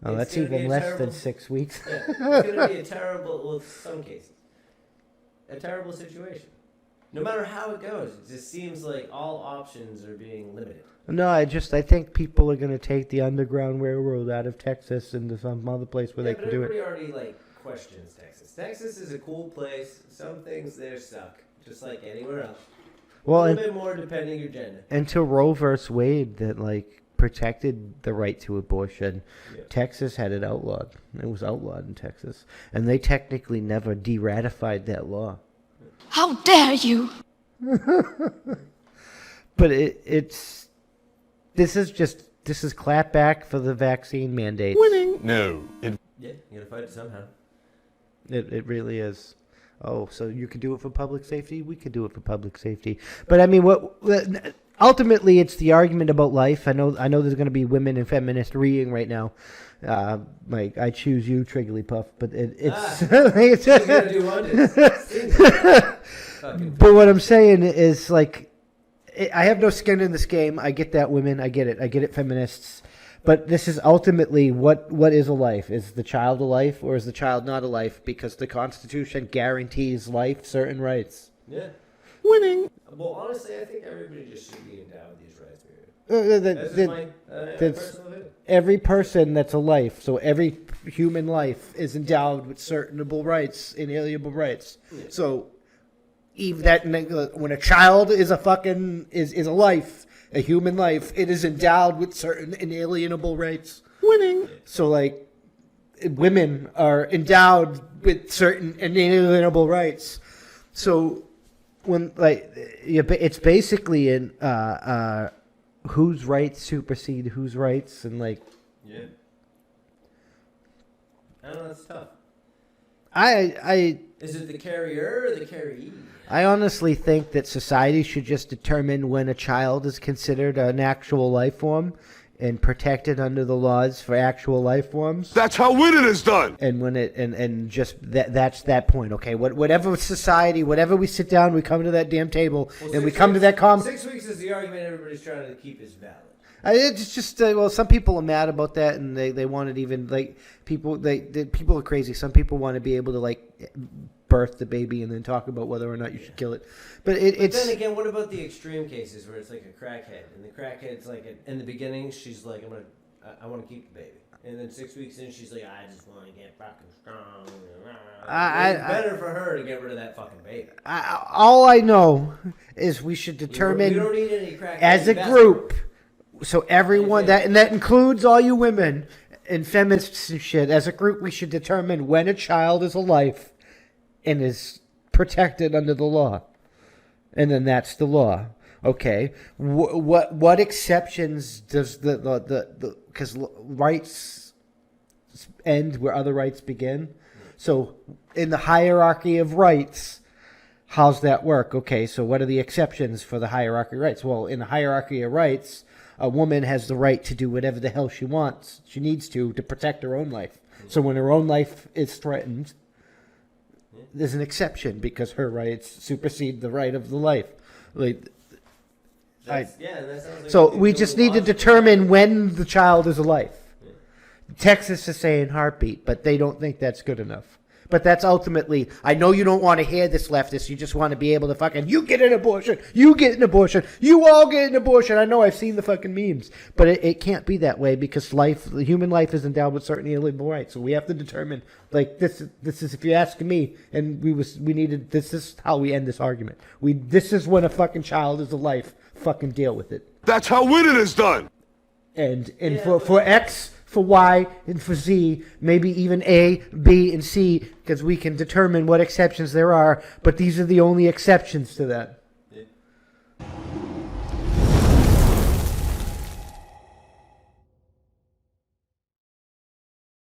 Oh, that's even less than 6 weeks. Yeah, it's going to be a terrible, well, some cases, a terrible situation. No matter how it goes, it just seems like all options are being limited. No, I think people are going to take the Underground Railroad out of Texas into some other place where they can do it. Everybody already questions Texas. Texas is a cool place. Some things there suck, just like anywhere else. Well, a little bit more depending your gender. Until Roe versus Wade, that protected the right to abortion, Texas had it outlawed. It was outlawed in Texas, and they technically never de-ratified that law. How dare you! But this is clapback for the vaccine mandate. Winning. No. Yeah, you gotta fight it somehow. It really is. Oh, so you could do it for public safety? We could do it for public safety. But I mean, ultimately, it's the argument about life. I know there's going to be women and feminists reading right now. I choose you, Trigglypuff. But it's. She's gonna do wonders. But what I'm saying is, I have no skin in this game. I get that, women. I get it, feminists. But this is ultimately what is a life? Is the child a life, or is the child not a life? Because the Constitution guarantees life, certain rights. Yeah. Winning. Well, honestly, I think everybody just should be endowed with these rights. That's my personal opinion. Every person that's a life, so every human life is endowed with certainable rights, inalienable rights. Yeah. So, even when a child is a life, a human life, it is endowed with certain inalienable rights. Winning. So, women are endowed with certain inalienable rights. So, it's basically in whose rights supersede whose rights, and Yeah. I don't know. That's tough. Is it the carrier or the carriee? I honestly think that society should just determine when a child is considered an actual life form and protected under the laws for actual life forms. That's how winning is done. And when that's that point. Okay, whatever society, whatever we sit down, we come to that damn table, and we come to that 6 weeks is the argument everybody's trying to keep is valid. It's just some people are mad about that, and they want it even people are crazy. Some people want to be able to birth the baby and then talk about whether or not you should kill it. But it's then again, what about the extreme cases where it's like a crackhead, and the crackhead's in the beginning she's like, I want to keep the baby, and then 6 weeks in she's like, I just want to get fucking strong. It's better for her to get rid of that fucking baby. All I know is we should determine you don't need any crackhead as a group. So everyone that includes all you women and feminists and shit. As a group, we should determine when a child is a life and is protected under the law, and then that's the law. Okay, what exceptions does the because rights end where other rights begin? So in the hierarchy of rights, how's that work? Okay, so what are the exceptions for the hierarchy of rights? Well, in the hierarchy of rights, a woman has the right to do whatever the hell she wants, she needs to protect her own life. So when her own life is threatened, there's an exception because her rights supersede the right of the life. So we just need to determine when the child is a life. Yeah. Texas is saying heartbeat, but they don't think that's good enough. But that's ultimately, I know you don't want to hear this, leftist. You just want to be able to fucking, you get an abortion, you get an abortion, you all get an abortion. I know, I've seen the fucking memes. But it can't be that way because human life is endowed with certain inalienable rights. So we have to determine, this is, if you ask me, and this is how we end this argument. This is when a fucking child is a life. Fucking deal with it. That's how winning is done. And for X, for Y, and for Z, maybe even A, B, and C, because we can determine what exceptions there are, but these are the only exceptions to that.